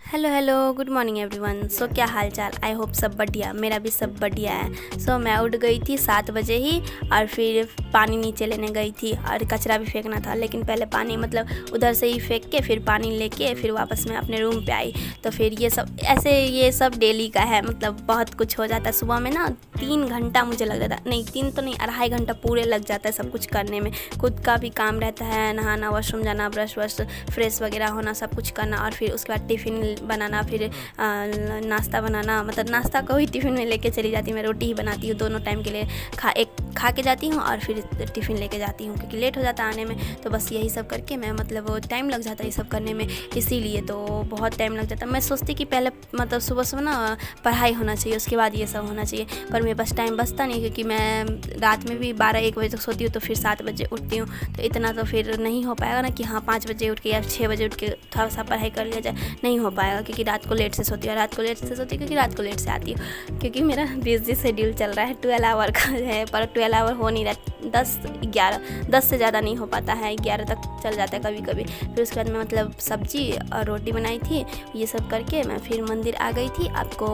Hello hello, good morning everyone. So क्या हाल चाल? आई होप सब बढ़िया, मेरा भी सब बढ़िया है। सो मैं उठ गई थी 7 बजे ही और फिर पानी नीचे लेने गई थी और कचरा भी फेंकना था, लेकिन पहले पानी मतलब उधर से ही फेंक के फिर पानी लेके फिर वापस मैं अपने रूम पे आई। तो फिर ये सब डेली का है, मतलब बहुत कुछ हो जाता है। सुबह में ना 3 घंटा मुझे लग जाता है, नहीं 3 तो नहीं, 2.5 घंटा पूरे लग जाता है सब कुछ करने में। खुद का भी काम रहता है, नहाना, वॉशरूम जाना, ब्रश वश फ्रेश वगैरह होना, सब कुछ करना और फिर उसके बाद टिफ़िन बनाना, फिर नाश्ता बनाना। मतलब नाश्ता को ही टिफ़िन में लेके चली जाती हूँ। मैं रोटी ही बनाती हूँ दोनों टाइम के लिए, खा के जाती हूँ और फिर टिफ़िन लेके जाती हूँ क्योंकि लेट हो जाता है आने में। तो बस यही सब करके मैं मतलब टाइम लग जाता है ये सब करने में, इसीलिए तो बहुत टाइम लग जाता है। मैं सोचती कि पहले मतलब सुबह सुबह ना पढ़ाई होना चाहिए, उसके बाद ये सब होना चाहिए, पर मेरे पास टाइम बचता नहीं क्योंकि मैं रात में भी 12-1 बजे तक सोती हूँ, तो फिर 7 बजे उठती हूँ। तो इतना तो फिर नहीं हो पाएगा ना कि हाँ 5 बजे उठ के या 6 बजे उठ के थोड़ा सा पढ़ाई कर लिया जाए, नहीं हो पाएगा क्योंकि रात को लेट से सोती हूँ। रात को लेट से सोती हूँ क्योंकि रात को लेट से आती हूँ, क्योंकि मेरा बिजी शेड्यूल चल रहा है। 12 आवर का है, पर 12 आवर हो नहीं रहा, 10 से ज़्यादा नहीं हो पाता है, 11 तक चल जाता है कभी कभी। फिर उसके बाद मैं मतलब सब्जी और रोटी बनाई थी, ये सब करके मैं फिर मंदिर आ गई थी। आपको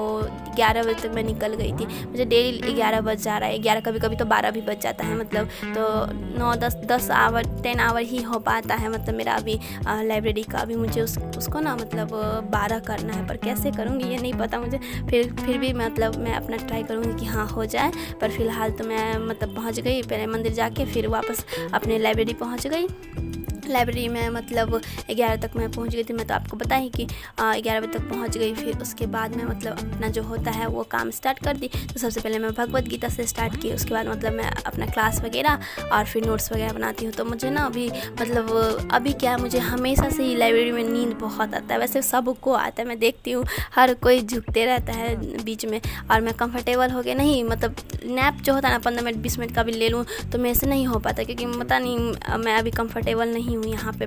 11 बजे तक मैं निकल गई थी। मुझे डेली 11 बज जा रहा है, 11 कभी कभी तो 12 भी बज जाता है, मतलब तो 9-10 आवर 10 आवर ही हो पाता है मतलब मेरा अभी लाइब्रेरी का। अभी मुझे उसको ना मतलब 12 करना है, पर कैसे करूँगी ये नहीं पता मुझे। फिर भी मतलब मैं अपना ट्राई करूँगी कि हाँ हो जाए। पर फिलहाल तो मैं मतलब पहुँच गई, पहले मंदिर जाके फिर वापस अपने लाइब्रेरी पहुँच गई। लाइब्रेरी में मतलब 11 तक मैं पहुंच गई थी। मैं तो आपको बता ही कि 11 बजे तक पहुंच गई। फिर उसके बाद मैं मतलब अपना जो होता है वो काम स्टार्ट कर दी। तो सबसे पहले मैं भगवत गीता से स्टार्ट की, उसके बाद मतलब मैं अपना क्लास वगैरह और फिर नोट्स वगैरह बनाती हूँ। तो मुझे ना अभी क्या, मुझे हमेशा से ही लाइब्रेरी में नींद बहुत आता है। वैसे सबको आता है, मैं देखती हूँ हर कोई झुकते रहता है बीच में, और मैं कंफर्टेबल हो गया नहीं, मतलब नैप जो होता है ना 15 मिनट 20 मिनट का भी ले लूँ तो मेरे से नहीं हो पाता, क्योंकि पता नहीं मैं अभी कंफर्टेबल नहीं हूँ यहाँ पे,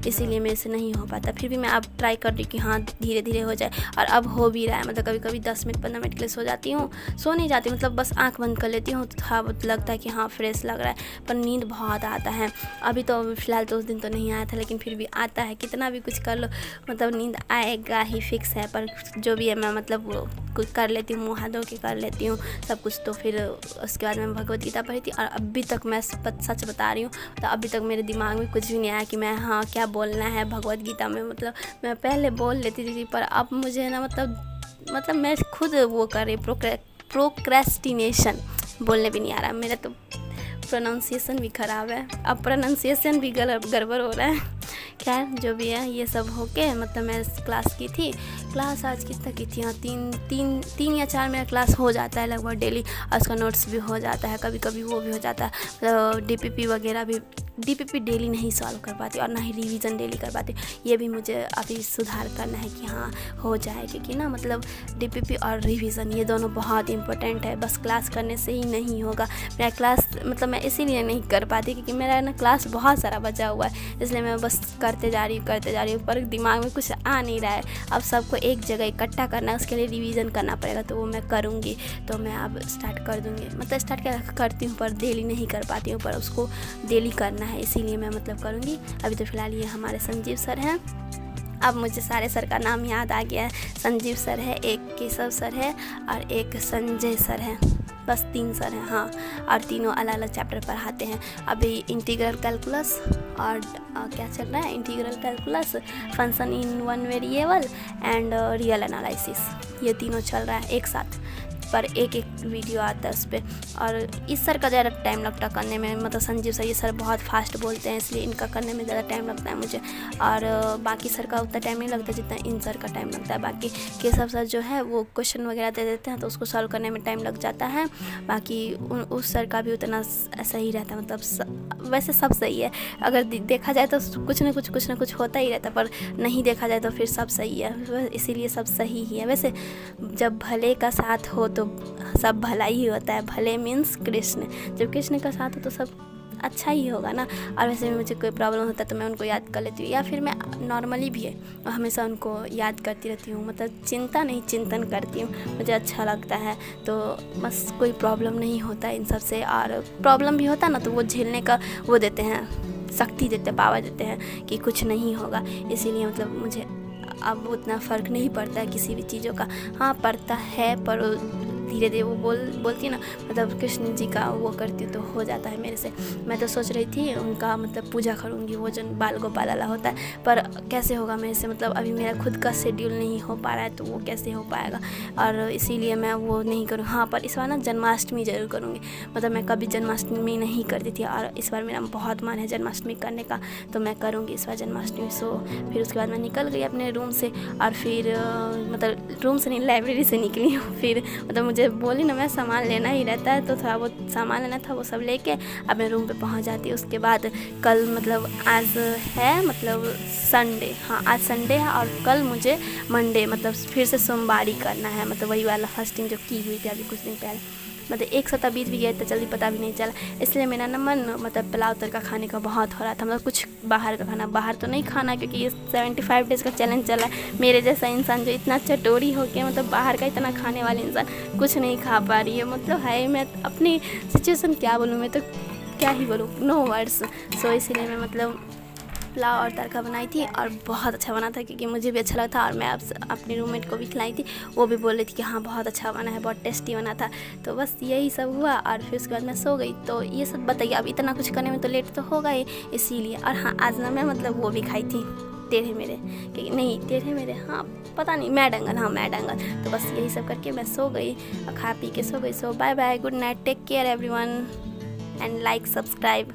इसीलिए मेरे से नहीं हो पाता। फिर भी मैं अब ट्राई कर रही हूँ कि हाँ धीरे धीरे हो जाए, और अब हो भी रहा है। मतलब कभी कभी 10 मिनट 15 मिनट के लिए सो जाती हूँ, सो नहीं जाती, मतलब बस आंख बंद कर लेती हूँ तो थोड़ा बहुत लगता है कि हाँ फ्रेश लग रहा है, पर नींद बहुत आता है। अभी तो फिलहाल तो उस दिन तो नहीं आया था, लेकिन फिर भी आता है, कितना भी कुछ कर लो मतलब नींद आएगा ही फिक्स है। पर जो भी है मैं मतलब कुछ कर लेती हूँ, मुँह हाथ धो के कर लेती हूँ सब कुछ। तो फिर उसके बाद मैं भगवत गीता पढ़ी थी, और अभी तक मैं सच बता रही हूँ तो अभी तक मेरे दिमाग में कुछ भी नहीं आया कि मैं हाँ क्या बोलना है भगवत गीता में। मतलब मैं पहले बोल लेती थी, पर अब मुझे ना मतलब मैं खुद वो कर रही, प्रोक्रेस्टिनेशन बोलने भी नहीं आ रहा मेरा, तो प्रोनाउंसिएशन भी ख़राब है, अब प्रोनाउंसिएशन भी गड़बड़ हो रहा है। खैर जो भी है, ये सब होके मतलब मैं क्लास की थी। क्लास आज कितना की थी, हाँ 3 या 4 मेरा क्लास हो जाता है लगभग डेली, और उसका नोट्स भी हो जाता है, कभी कभी वो भी हो जाता है। मतलब डीपीपी वगैरह भी, डीपीपी डेली नहीं सॉल्व कर पाती और ना ही रिवीजन डेली कर पाती। ये भी मुझे अभी सुधार करना है कि हाँ हो जाए, क्योंकि ना मतलब डीपीपी और रिवीजन ये दोनों बहुत इंपॉर्टेंट है। बस क्लास करने से ही नहीं होगा। मेरा क्लास मतलब मैं इसीलिए नहीं कर पाती क्योंकि मेरा ना क्लास बहुत सारा बचा हुआ है, इसलिए मैं बस करते जा रही हूँ, पर दिमाग में कुछ आ नहीं रहा है। अब सबको एक जगह इकट्ठा करना है, उसके लिए रिवीजन करना पड़ेगा, तो वो मैं करूँगी। तो मैं अब स्टार्ट कर दूँगी, मतलब स्टार्ट करती हूँ पर डेली नहीं कर पाती हूँ, पर उसको डेली करना है, इसीलिए मैं मतलब करूँगी। अभी तो फ़िलहाल ये हमारे संजीव सर हैं। अब मुझे सारे सर का नाम याद आ गया है। संजीव सर है, एक केशव सर है और एक संजय सर है, बस 3 सर हैं हाँ, और तीनों अलग अलग चैप्टर पढ़ाते हैं। अभी इंटीग्रल कैलकुलस और क्या चल रहा है, integral calculus, function in one variable and real analysis, ये तीनों चल रहा है एक साथ, पर एक वीडियो आता है उस पर। और इस सर का ज़्यादा टाइम लगता है करने में, मतलब संजीव सर ये सर बहुत फास्ट बोलते हैं, इसलिए इनका करने में ज़्यादा टाइम लगता है मुझे, और बाकी सर का उतना टाइम नहीं लगता जितना इन सर का टाइम लगता है। बाकी केशव सर जो है वो क्वेश्चन वगैरह दे देते हैं तो उसको सॉल्व करने में टाइम लग जाता है। बाकी उस सर का भी उतना सही रहता है, मतलब वैसे सब सही है, अगर देखा जाए तो कुछ ना कुछ होता ही रहता है, पर नहीं देखा जाए तो फिर सब सही है, इसीलिए सब सही ही है। वैसे जब भले का साथ हो तो सब भला ही होता है, भले मीन्स कृष्ण, जब कृष्ण का साथ हो तो सब अच्छा ही होगा ना। और वैसे भी मुझे कोई प्रॉब्लम होता है तो मैं उनको याद कर लेती हूँ, या फिर मैं नॉर्मली भी है हमेशा उनको याद करती रहती हूँ, मतलब चिंता नहीं चिंतन करती हूँ, मुझे अच्छा लगता है। तो बस कोई प्रॉब्लम नहीं होता इन सब से, और प्रॉब्लम भी होता ना तो वो झेलने का वो देते हैं, शक्ति देते, पावर देते हैं कि कुछ नहीं होगा। इसीलिए मतलब मुझे अब उतना फ़र्क नहीं पड़ता है किसी भी चीज़ों का। हाँ पड़ता है, पर धीरे धीरे वो बोलती है ना, मतलब कृष्ण जी का वो करती हूँ तो हो जाता है मेरे से। मैं तो सोच रही थी उनका मतलब पूजा करूँगी, वो जो बाल गोपाल वाला होता है, पर कैसे होगा मेरे से, मतलब अभी मेरा खुद का शेड्यूल नहीं हो पा रहा है, तो वो कैसे हो पाएगा, और इसीलिए मैं वो नहीं करूँ। हाँ पर इस बार ना जन्माष्टमी ज़रूर करूँगी, मतलब मैं कभी जन्माष्टमी नहीं करती थी, और इस बार मेरा बहुत मन है जन्माष्टमी करने का, तो मैं करूँगी इस बार जन्माष्टमी। सो फिर उसके बाद मैं निकल गई अपने रूम से, और फिर मतलब रूम से नहीं, लाइब्रेरी से निकली हूँ। फिर मतलब मुझे बोली ना, मैं सामान लेना ही रहता है, तो थोड़ा बहुत सामान लेना था, वो सब लेके अब मैं रूम पे पहुंच जाती हूँ। उसके बाद कल मतलब आज है मतलब संडे, हाँ आज संडे है, और कल मुझे मंडे मतलब फिर से सोमवारी करना है, मतलब वही वाला फास्टिंग जो की हुई थी अभी कुछ दिन पहले। मतलब एक सप्ताह बीत भी गया तो जल्दी पता भी नहीं चला, इसलिए मेरा ना मन मतलब पुलाव तड़का खाने का बहुत हो रहा था, मतलब कुछ बाहर का खाना, बाहर तो नहीं खाना, क्योंकि ये 75 डेज़ का चैलेंज चला है। मेरे जैसा इंसान जो इतना चटोरी हो के मतलब बाहर का इतना खाने वाले इंसान कुछ नहीं खा पा रही है, मतलब है मैं अपनी सिचुएशन क्या बोलूँ, मैं तो क्या ही बोलूँ, नो वर्ड्स। सो इसीलिए मैं मतलब पुलाव और तड़का बनाई थी, और बहुत अच्छा बना था, क्योंकि मुझे भी अच्छा लगा था, और मैं अपनी रूममेट को भी खिलाई थी, वो भी बोल रही थी कि हाँ बहुत अच्छा बना है, बहुत टेस्टी बना था। तो बस यही सब हुआ, और फिर उसके बाद मैं सो गई। तो ये सब बताइए, अब इतना कुछ करने में तो लेट तो होगा ही, इसीलिए। और हाँ आज ना मैं मतलब वो भी खाई थी टेढ़े मेरे, कि नहीं टेढ़े मेरे, हाँ पता नहीं, मैडंगल, हाँ मैडंगल। तो बस यही सब करके मैं सो गई, और खा पी के सो गई। So bye bye, good night, take care everyone, and like subscribe.